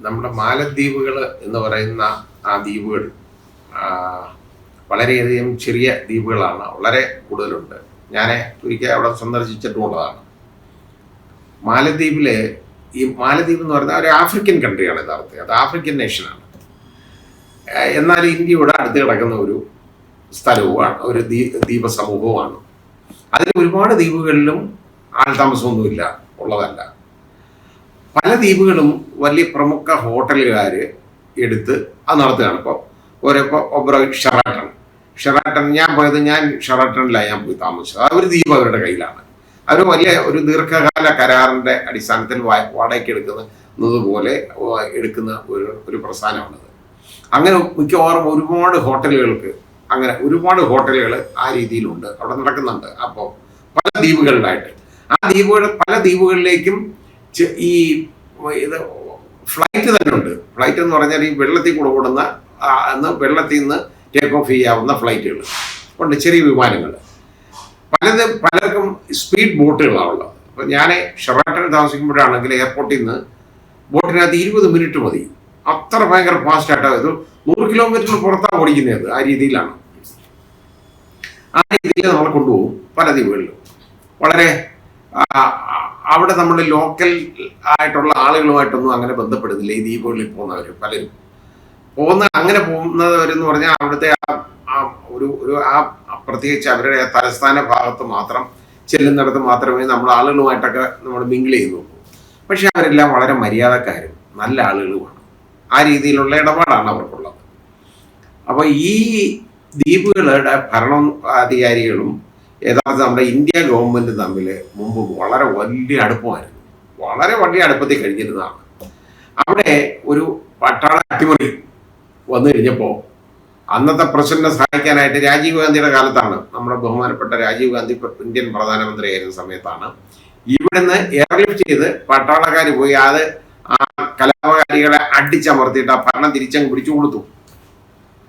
നമ്മുടെ മാലദ്വീപുകൾ എന്ന് പറയുന്ന ആ ദ്വീപുകൾ വളരെയധികം ചെറിയ ദ്വീപുകളാണ്, വളരെ കൂടുതലുണ്ട്. ഞാൻ ഒരിക്കൽ അവിടെ സന്ദർശിച്ചിട്ടുള്ളതാണ്. മാലദ്വീപിൽ ഈ മാലദ്വീപ് എന്ന് പറഞ്ഞാൽ ഒരു ആഫ്രിക്കൻ കൺട്രിയാണ് യഥാർത്ഥത്തിൽ. അത് ആഫ്രിക്കൻ നേഷനാണ്. എന്നാൽ ഇന്ത്യയുടെ അടുത്ത് കിടക്കുന്ന ഒരു സ്ഥലവുമാണ്, ഒരു ദ്വീപ സമൂഹവുമാണ്. അതിൽ ഒരുപാട് ദ്വീപുകളിലും ആൾതാമസമൊന്നുമില്ല, ഉള്ളതല്ല. പല ദ്വീപുകളും വലിയ പ്രമുഖ ഹോട്ടലുകാർ എടുത്ത് അത് നടത്തുകയാണ്. ഇപ്പോൾ ഒബ്രോയ് ഷെറാട്ടൺ ഞാൻ പോയത്, ഞാൻ ഷെറാട്ടണിലാണ് ഞാൻ പോയി താമസിച്ചത്. ആ ഒരു ദ്വീപ് അവരുടെ കയ്യിലാണ്. അവർ വലിയ ഒരു ദീർഘകാല കരാറിൻ്റെ അടിസ്ഥാനത്തിൽ വാടകയ്ക്ക് എടുക്കുന്നത് പോലെ എടുക്കുന്ന ഒരു പ്രസ്ഥാനമാണിത്. അങ്ങനെ മിക്കവാറും ഒരുപാട് ഹോട്ടലുകൾ ആ രീതിയിലുണ്ട്, അവിടെ നടക്കുന്നുണ്ട്. അപ്പോൾ പല ദ്വീപുകളിലായിട്ട് പല ദ്വീപുകളിലേക്കും ഈ ഇത് ഫ്ലൈറ്റ് തന്നെ ഉണ്ട്. ഫ്ലൈറ്റ് എന്ന് പറഞ്ഞാൽ ഈ വെള്ളത്തിൽ കൂടെ ഓടുന്ന വെള്ളത്തിൽ നിന്ന് ടേക്ക് ഓഫ് ചെയ്യാവുന്ന ഫ്ലൈറ്റുകൾ ഉണ്ട്, ചെറിയ വിമാനങ്ങൾ. പലർക്കും സ്പീഡ് ബോട്ടുകളാണ് ഉള്ളത്. അപ്പോൾ ഞാൻ ഷെറാട്ടണിൽ താമസിക്കുമ്പോഴാണെങ്കിൽ എയർപോർട്ടിൽ നിന്ന് ബോട്ടിനകത്ത് 20 മിനിറ്റ് മതി. അത്ര ഭയങ്കര ഫാസ്റ്റായിട്ടാണ്. ഇത് 100 കിലോമീറ്ററിന് പുറത്താണ് ഓടിക്കുന്നത്. ആ രീതിയിലാണ്. ആ രീതിയിൽ നമ്മളെ കൊണ്ടുപോകും പല ദ്വീപുകളിലും. വളരെ അവിടെ നമ്മൾ ലോക്കൽ ആയിട്ടുള്ള ആളുകളുമായിട്ടൊന്നും അങ്ങനെ ബന്ധപ്പെടുന്നില്ല. ഈ ദ്വീപുകളിൽ പലരും അങ്ങനെ പോകുന്നവരെന്ന് പറഞ്ഞാൽ അവിടുത്തെ പ്രത്യേകിച്ച് അവരുടെ തലസ്ഥാന ഭാഗത്ത് മാത്രം ചെല്ലുന്നിടത്ത് മാത്രമേ ആളുകളുമായിട്ടൊക്കെ നമ്മൾ മിങ്കിൾ ചെയ്യുന്നുള്ളൂ. പക്ഷെ അവരെല്ലാം വളരെ മര്യാദക്കാരും നല്ല ആളുകളുമാണ്. ആ രീതിയിലുള്ള ഇടപാടാണ് അവർക്കുള്ളത്. അപ്പോൾ ഈ ദ്വീപുകളുടെ ഭരണാധികാരികളും യഥാർത്ഥം നമ്മുടെ ഇന്ത്യ ഗവൺമെൻറ് തമ്മിൽ മുമ്പ് വളരെ വലിയ അടുപ്പമായിരുന്നു. വളരെ വലിയ അടുപ്പത്തിൽ കഴിഞ്ഞിരുന്നതാണ്. അവിടെ ഒരു പട്ടാള അട്ടിമറി വന്നു കഴിഞ്ഞപ്പോൾ അന്നത്തെ പ്രസിഡന്റിനെ സഹായിക്കാനായിട്ട് രാജീവ് ഗാന്ധിയുടെ കാലത്താണ്, നമ്മുടെ ബഹുമാനപ്പെട്ട രാജീവ് ഗാന്ധി ഇന്ത്യൻ പ്രധാനമന്ത്രിയായിരുന്ന സമയത്താണ് ഇവിടുന്ന് എയർലിഫ്റ്റ് ചെയ്ത് പട്ടാളക്കാർ പോയി അത് ആ കലാപകാരികളെ അടിച്ചമർത്തിയിട്ട് ആ ഭരണം തിരിച്ചങ്ങ് പിടിച്ചു കൊടുത്തു.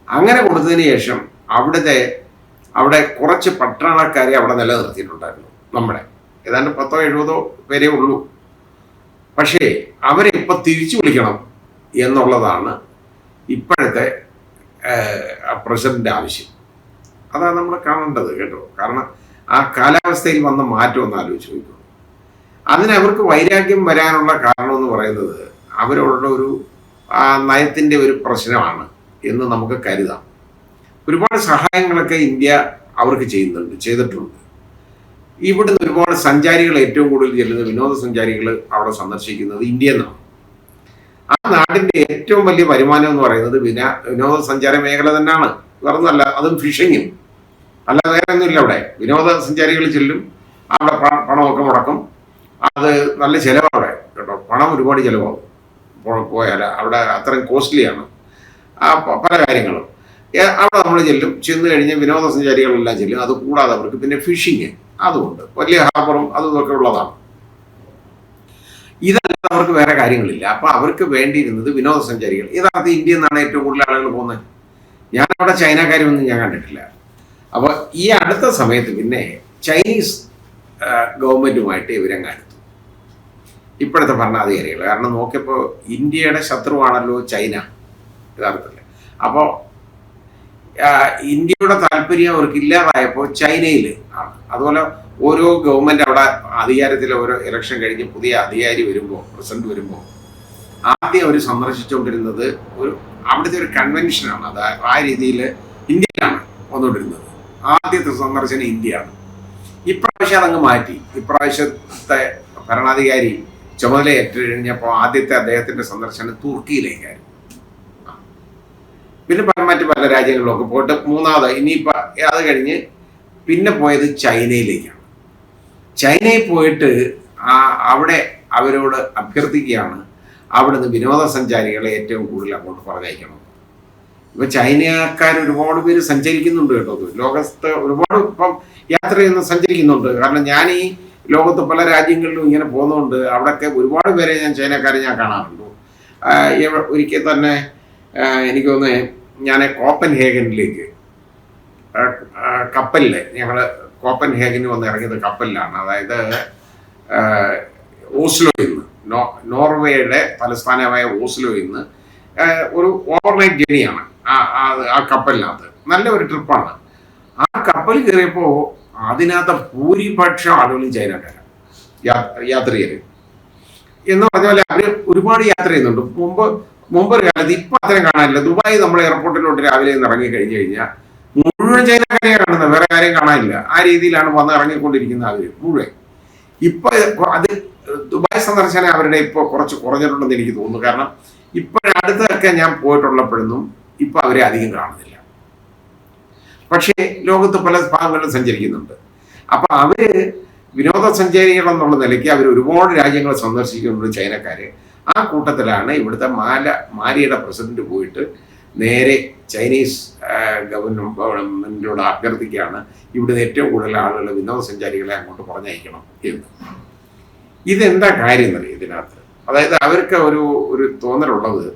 അങ്ങനെ കൊടുത്തതിന് ശേഷം അവിടെ കുറച്ച് പട്ടാളക്കാരെ അവിടെ നിലനിർത്തിയിട്ടുണ്ടായിരുന്നു. ഏതാണ്ട് 10-70 പേരേ ഉള്ളൂ. പക്ഷേ അവരെ ഇപ്പം തിരിച്ചു വിളിക്കണം എന്നുള്ളതാണ് ഇപ്പോഴത്തെ പ്രസിഡന്റ് ആവശ്യം. അതാണ് നമ്മൾ കാണേണ്ടത് കേട്ടോ. കാരണം ആ കാലാവസ്ഥയിൽ വന്ന മാറ്റം ഒന്ന് ആലോചിച്ച് നോക്കുന്നു. അവർക്ക് വൈരാഗ്യം വരാനുള്ള കാരണം എന്ന് പറയുന്നത് അവരോടുള്ള ഒരു നയത്തിൻ്റെ ഒരു പ്രശ്നമാണ് എന്ന് നമുക്ക് കരുതാം. ഒരുപാട് സഹായങ്ങളൊക്കെ ഇന്ത്യ അവർക്ക് ചെയ്തിട്ടുണ്ട്. ഇവിടുന്ന് ഒരുപാട് സഞ്ചാരികൾ, ഏറ്റവും കൂടുതൽ ചെല്ലുന്ന വിനോദസഞ്ചാരികൾ അവിടെ സന്ദർശിക്കുന്നത് ഇന്ത്യയിൽ നിന്നാണ്. ആ നാടിൻ്റെ ഏറ്റവും വലിയ വരുമാനം എന്ന് പറയുന്നത് വിനോദസഞ്ചാര മേഖല തന്നെയാണ്, വേറൊന്നുമല്ല. അതും ഫിഷിങ്ങും, അല്ല വേറെ ഒന്നുമില്ല. അവിടെ വിനോദസഞ്ചാരികൾ ചെല്ലും, അവിടെ പണമൊക്കെ മുടക്കും. അത് നല്ല ചിലവാണ് അവിടെ കേട്ടോ. പണം ഒരുപാട് ചിലവാകും പോയാൽ. അവിടെ അത്രയും കോസ്റ്റ്ലിയാണ് പല കാര്യങ്ങളും. അവിടെ നമ്മൾ ചെന്ന് കഴിഞ്ഞ് വിനോദസഞ്ചാരികളെല്ലാം ചെല്ലും. അത് കൂടാതെ അവർക്ക് പിന്നെ ഫിഷിങ്, അതുകൊണ്ട് വലിയ ഹാർബറും അതൊക്കെ ഉള്ളതാണ്. ഇതല്ലാതെ അവർക്ക് വേറെ കാര്യങ്ങളില്ല. അപ്പോൾ അവർക്ക് വേണ്ടിയിരുന്നത് വിനോദസഞ്ചാരികൾ. യഥാർത്ഥ ഇന്ത്യയിൽ നിന്നാണ് ഏറ്റവും കൂടുതൽ ആളുകൾ പോകുന്നത്. ഞാനവിടെ ചൈനക്കാരൊന്നും ഞാൻ കണ്ടിട്ടില്ല. അപ്പോൾ ഈ അടുത്ത സമയത്ത് പിന്നെ ചൈനീസ് ഗവൺമെൻറ്റുമായിട്ട് ഇവരങ്ങടുത്തു, ഇപ്പോഴത്തെ ഭരണാധികാരികൾ. കാരണം നോക്കിയപ്പോൾ ഇന്ത്യയുടെ ശത്രുവാണല്ലോ ചൈന യഥാർത്ഥത്തിൽ. അപ്പോൾ ഇന്ത്യയുടെ താല്പര്യം അവർക്ക് ഇല്ലാതായപ്പോൾ ചൈനയിൽ ആണ്. അതുപോലെ ഓരോ ഗവൺമെൻറ് അവിടെ അധികാരത്തിൽ ഓരോ ഇലക്ഷൻ കഴിഞ്ഞ് പുതിയ അധികാരി വരുമ്പോൾ, പ്രസിഡന്റ് വരുമ്പോൾ ആദ്യം അവർ സന്ദർശിച്ചുകൊണ്ടിരുന്നത് അവിടുത്തെ ഒരു കൺവെൻഷനാണ്. അത് ആ രീതിയിൽ ഇന്ത്യയിലാണ് വന്നുകൊണ്ടിരുന്നത്. ആദ്യത്തെ സന്ദർശനം ഇന്ത്യയാണ്. ഇപ്രാവശ്യം അതങ്ങ് മാറ്റി. ഇപ്രാവശ്യത്തെ ഭരണാധികാരി ചുമതല ഏറ്റെടുക്കഴിഞ്ഞപ്പോൾ ആദ്യത്തെ അദ്ദേഹത്തിൻ്റെ സന്ദർശനം തുർക്കിയിലേക്കായിരുന്നു. പിന്നെ മറ്റ് പല രാജ്യങ്ങളിലൊക്കെ പോയിട്ട് മൂന്നാമത് ഇനിയിപ്പോൾ അത് കഴിഞ്ഞ് പിന്നെ പോയത് ചൈനയിലേക്കാണ്. ചൈനയിൽ പോയിട്ട് അവിടെ അവരോട് അഭ്യർത്ഥിക്കുകയാണ് അവിടുന്ന് വിനോദസഞ്ചാരികളെ ഏറ്റവും കൂടുതൽ അങ്ങോട്ട് പറഞ്ഞയക്കണം. ഇപ്പം ചൈനക്കാർ ഒരുപാട് പേര് സഞ്ചരിക്കുന്നുണ്ട് കേട്ടോ. ലോകത്ത് ഒരുപാട് ഇപ്പം യാത്ര ചെയ്യുന്ന സഞ്ചരിക്കുന്നുണ്ട്. കാരണം ഞാൻ ഈ ലോകത്ത് പല രാജ്യങ്ങളിലും ഇങ്ങനെ പോകുന്നതുകൊണ്ട് അവിടെയൊക്കെ ഒരുപാട് പേരെ ചൈനക്കാരെ ഞാൻ കാണാറുണ്ട്. ഒരിക്കൽ തന്നെ എനിക്ക് തോന്നുന്നത് ഞാൻ കോപ്പൻഹേഗനിലേക്ക് കപ്പലിൽ, ഞങ്ങൾ കോപ്പൻഹേഗനിൽ വന്ന് ഇറങ്ങിയത് കപ്പലിലാണ്. അതായത് ഓസ്ലോയിൽ നിന്ന് നോർവേയുടെ തലസ്ഥാനമായ ഓസ്ലോയിൽ നിന്ന് ഒരു ഓവർനൈറ്റ് ജേണിയാണ് ആ കപ്പലിനകത്ത്. നല്ല ഒരു ട്രിപ്പാണ്. ആ കപ്പൽ കയറിയപ്പോൾ അതിനകത്ത് ഭൂരിപക്ഷം ആളുകളും ചൈനക്കാരാണ് യാത്രികർ. എന്ന് പറഞ്ഞ പോലെ അവർ ഒരുപാട് യാത്ര ചെയ്യുന്നുണ്ട്. മുമ്പൊരു കാലത്ത്, ഇപ്പം അത്രയും കാണാനില്ല. ദുബായ് നമ്മുടെ എയർപോർട്ടിലോട്ട് രാവിലെ നിന്ന് ഇറങ്ങി കഴിഞ്ഞു കഴിഞ്ഞാൽ മുഴുവൻ ചൈനക്കാരെയാണ് കാണുന്നത്, വേറെ കാര്യം കാണാനില്ല. ആ രീതിയിലാണ് വന്ന് ഇറങ്ങിക്കൊണ്ടിരിക്കുന്ന അവർ മുഴുവൻ. ഇപ്പൊ അത് ദുബായ് സന്ദർശനം അവരുടെ ഇപ്പോൾ കുറച്ച് കുറഞ്ഞിട്ടുണ്ടെന്ന് എനിക്ക് തോന്നുന്നു. കാരണം ഇപ്പോഴടുത്തൊക്കെ ഞാൻ പോയിട്ടുള്ളപ്പോഴൊന്നും ഇപ്പൊ അവരെ അധികം കാണുന്നില്ല. പക്ഷേ ലോകത്ത് പല ഭാഗങ്ങളിലും സഞ്ചരിക്കുന്നുണ്ട്. അപ്പൊ അവര് വിനോദസഞ്ചാരികൾ എന്നുള്ള നിലയ്ക്ക് അവർ ഒരുപാട് രാജ്യങ്ങൾ സന്ദർശിക്കുന്നുണ്ട് ചൈനക്കാര്. ആ കൂട്ടത്തിലാണ് ഇവിടുത്തെ മാലിയുടെ പ്രസിഡന്റ് പോയിട്ട് നേരെ ചൈനീസ് ഗവൺമെന്റിനോട് അഭ്യർത്ഥിക്കുകയാണ് ഇവിടുന്ന് ഏറ്റവും കൂടുതൽ ആളുകൾ വിനോദസഞ്ചാരികളെ അങ്ങോട്ട് പറഞ്ഞയക്കണം എന്ന്. ഇതെന്താ കാര്യം എന്നറിയാം ഇതിനകത്ത്. അതായത് അവർക്ക് ഒരു തോന്നലുള്ളത്,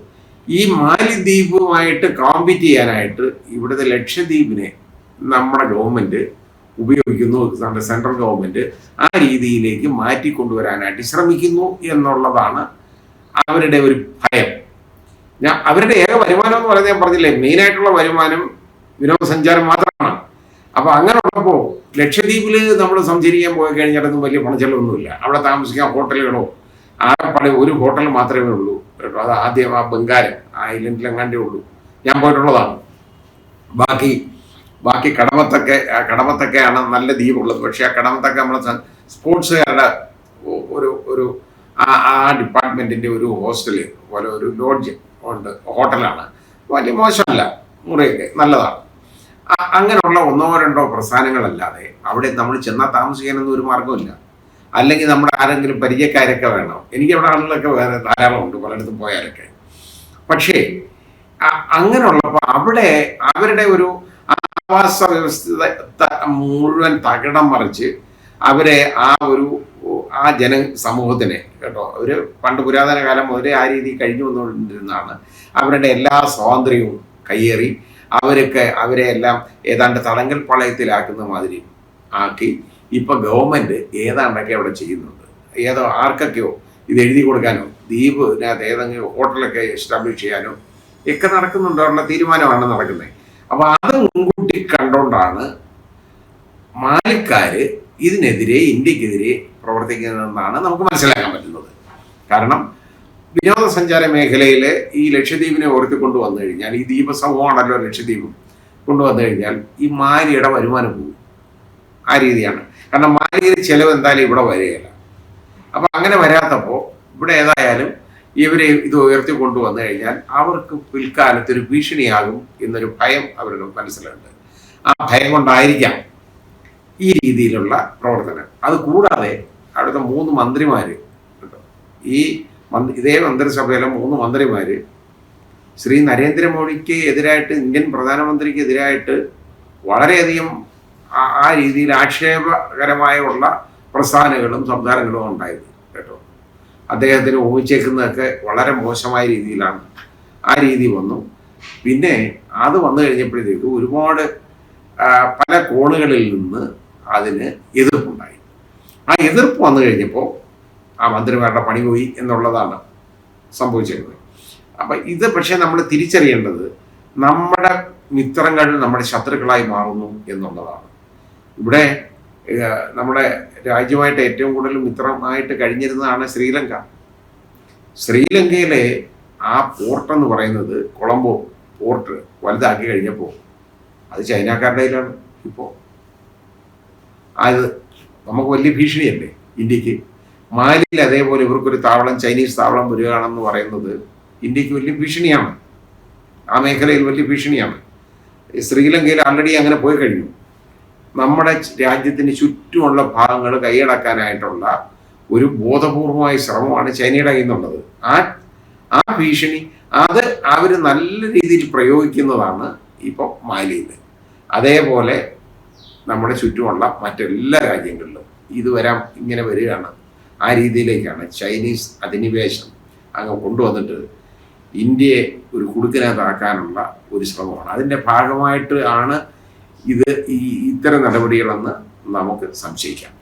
ഈ മാലിദ്വീപുമായിട്ട് കോമ്പീറ്റ് ചെയ്യാനായിട്ട് ഇവിടുത്തെ ലക്ഷദ്വീപിനെ നമ്മുടെ ഗവൺമെന്റ് ഉപയോഗിക്കുന്നു, നമ്മുടെ സെൻട്രൽ ഗവൺമെന്റ് ആ രീതിയിലേക്ക് മാറ്റിക്കൊണ്ടുവരാനായിട്ട് ശ്രമിക്കുന്നു എന്നുള്ളതാണ് അവരുടെ ഒരു ഭയം. അവരുടെ ഏക വരുമാനം എന്ന് പറഞ്ഞാൽ ഞാൻ പറഞ്ഞില്ലേ, മെയിനായിട്ടുള്ള വരുമാനം വിനോദസഞ്ചാരം മാത്രമാണ്. അപ്പൊ അങ്ങനെ ഉള്ളപ്പോൾ ലക്ഷദ്വീപിൽ നമ്മൾ സഞ്ചരിക്കാൻ പോയി കഴിഞ്ഞിടത്തും വലിയ പണച്ചെലവൊന്നുമില്ല. അവിടെ താമസിക്കാൻ ഹോട്ടലുകളോ ആകെപ്പാടെ ഒരു ഹോട്ടൽ മാത്രമേ ഉള്ളൂ കേട്ടോ. അത് ആദ്യം ആ ബംഗാരം ആ ഐലൻഡിലെങ്ങാണ്ടേ ഉള്ളൂ, ഞാൻ പോയിട്ടുള്ളതാണ്. ബാക്കി കടമത്തൊക്കെയാണ് നല്ല ദ്വീപുള്ളത്. പക്ഷെ ആ കടമത്തൊക്കെ നമ്മളെ സ്പോർട്സുകാരുടെ ഒരു ആ ഡിപ്പാർട്ട്മെന്റിന്റെ ഒരു ഹോസ്റ്റല് പോലെ ഒരു ലോഡ്ജ് ഉണ്ട്, ഹോട്ടലാണ്. വലിയ മോശമല്ല, മുറിയൊക്കെ നല്ലതാണ്. അങ്ങനെയുള്ള ഒന്നോ രണ്ടോ പ്രസ്ഥാനങ്ങളല്ലാതെ അവിടെ നമ്മൾ ചെന്നാൽ താമസിക്കാനൊന്നും ഒരു മാർഗമില്ല. അല്ലെങ്കിൽ നമ്മുടെ ആരെങ്കിലും പരിചയക്കാരൊക്കെ വേണം. എനിക്ക് അവിടെ ആളുകളൊക്കെ വേറെ ധാരാളം ഉണ്ട് പലയിടത്തും പോയാലൊക്കെ. പക്ഷേ അങ്ങനെയുള്ളപ്പോൾ അവിടെ അവരുടെ ഒരു ആവാസ വ്യവസ്ഥ മുഴുവൻ തകിടം മറിച്ച് അവരെ ആ ജനസമൂഹത്തിനെ കേട്ടോ, അവര് പണ്ട് പുരാതന കാലം മുതലേ ആ രീതി കഴിഞ്ഞു വന്നുകൊണ്ടിരുന്നതാണ്. അവരുടെ എല്ലാ സ്വാതന്ത്ര്യവും കയ്യേറി അവരെ എല്ലാം ഏതാണ്ട് തടങ്കൽ പാളയത്തിലാക്കുന്ന മാതിരി ആക്കി ഇപ്പൊ ഗവൺമെന്റ് ഏതാണ്ടൊക്കെ അവിടെ ചെയ്യുന്നുണ്ട്. ആർക്കൊക്കെയോ ഇത് എഴുതി കൊടുക്കാനോ ദ്വീപിനകത്ത് ഏതെങ്കിലും ഹോട്ടലൊക്കെ എസ്റ്റാബ്ലിഷ് ചെയ്യാനോ ഒക്കെ നടക്കുന്നുണ്ട്. അവരുടെ തീരുമാനമാണ് നടക്കുന്നത്. അപ്പൊ അത് മുൻകൂട്ടി കണ്ടുകൊണ്ടാണ് മാലിക്കാര് ഇതിനെതിരെ, ഇന്ത്യക്കെതിരെ പ്രവർത്തിക്കുന്നതെന്നാണ് നമുക്ക് മനസ്സിലാക്കാൻ പറ്റുന്നത്. കാരണം വിനോദസഞ്ചാര മേഖലയിൽ ഈ ലക്ഷദ്വീപിനെ ഉയർത്തിക്കൊണ്ടു വന്നു കഴിഞ്ഞാൽ, ഈ ദ്വീപ സമൂഹമാണല്ലോ ലക്ഷദ്വീപ്, കൊണ്ടുവന്നു കഴിഞ്ഞാൽ ഈ മാലിയുടെ വരുമാനം പോകും. ആ രീതിയാണ്. കാരണം മാലിയുടെ ചെലവ് എന്തായാലും ഇവിടെ വരികയില്ല. അപ്പൊ അങ്ങനെ വരാത്തപ്പോൾ ഇവിടെ ഏതായാലും ഇവരെ ഇത് ഉയർത്തിക്കൊണ്ടു വന്നു കഴിഞ്ഞാൽ അവർക്ക് പിൽക്കാലത്ത് ഒരു ഭീഷണിയാകും എന്നൊരു ഭയം അവരുടെ മനസ്സിലുണ്ട്. ആ ഭയം കൊണ്ടായിരിക്കാം ഈ രീതിയിലുള്ള പ്രവർത്തനം. അത് കൂടാതെ അവിടുത്തെ 3 മന്ത്രിമാര് കേട്ടോ, ഇതേ മന്ത്രിസഭയിലെ 3 മന്ത്രിമാര് ശ്രീ നരേന്ദ്രമോദിക്ക് എതിരായിട്ട്, ഇന്ത്യൻ പ്രധാനമന്ത്രിക്ക് എതിരായിട്ട് വളരെയധികം ആ രീതിയിൽ ആക്ഷേപകരമായുള്ള പ്രസ്ഥാനങ്ങളും സംസാരങ്ങളും ഉണ്ടായത് കേട്ടോ. അദ്ദേഹത്തിന് ഊഹിച്ചേക്കുന്നതൊക്കെ വളരെ മോശമായ രീതിയിലാണ്. ആ രീതി വന്നു. പിന്നെ അത് വന്നു കഴിഞ്ഞപ്പോഴത്തേക്ക് ഒരുപാട് പല കോണുകളിൽ നിന്ന് അതിന് എതിർപ്പുണ്ടായി. ആ എതിർപ്പ് വന്നു കഴിഞ്ഞപ്പോൾ ആ മന്ത്രിമാരുടെ പണി പോയി എന്നുള്ളതാണ് സംഭവിച്ചിരുന്നത്. അപ്പം ഇത് പക്ഷേ നമ്മൾ തിരിച്ചറിയേണ്ടത് നമ്മുടെ മിത്രങ്ങൾ നമ്മുടെ ശത്രുക്കളായി മാറുന്നു എന്നുള്ളതാണ്. ഇവിടെ നമ്മുടെ രാജ്യമായിട്ട് ഏറ്റവും കൂടുതൽ മിത്രമായിട്ട് കഴിഞ്ഞിരുന്നതാണ് ശ്രീലങ്ക. ശ്രീലങ്കയിലെ ആ പോർട്ട് എന്ന് പറയുന്നത്, കൊളംബോ പോർട്ട് വലുതാക്കി കഴിഞ്ഞപ്പോൾ അത് ചൈനക്കാരുടെ കയ്യിലാണ് ഇപ്പോൾ. അത് നമുക്ക് വലിയ ഭീഷണിയല്ലേ ഇന്ത്യക്ക്. മാലിയിൽ അതേപോലെ ഇവർക്കൊരു താവളം, ചൈനീസ് താവളം വരികയാണെന്ന് പറയുന്നത് ഇന്ത്യക്ക് വലിയ ഭീഷണിയാണ്. ആ മേഖലയിൽ വലിയ ഭീഷണിയാണ്. ശ്രീലങ്കയിൽ ആൾറെഡി അങ്ങനെ പോയി കഴിഞ്ഞു. നമ്മുടെ രാജ്യത്തിന് ചുറ്റുമുള്ള ഭാഗങ്ങൾ കൈയടക്കാനായിട്ടുള്ള ഒരു ബോധപൂർവമായ ശ്രമമാണ് ചൈനയുടെ കയ്യിൽ നിന്നുള്ളത്. ആ ഭീഷണി അത് അവർ നല്ല രീതിയിൽ പ്രയോഗിക്കുന്നതാണ് ഇപ്പോൾ മാലിയിൽ. അതേപോലെ നമ്മുടെ ചുറ്റുമുള്ള മറ്റെല്ലാ രാജ്യങ്ങളിലും ഇത് ഇങ്ങനെ വരികയാണ്. ആ രീതിയിലേക്കാണ് ചൈനീസ് അധിനിവേശം അങ്ങ് കൊണ്ടുവന്നിട്ട് ഇന്ത്യയെ ഒരു കുടുക്കിനകത്താക്കാനുള്ള ഒരു ശ്രമമാണ്. അതിൻ്റെ ഭാഗമായിട്ട് ആണ് ഇത്തരം നടപടികളെന്ന് നമുക്ക് സംശയിക്കാം.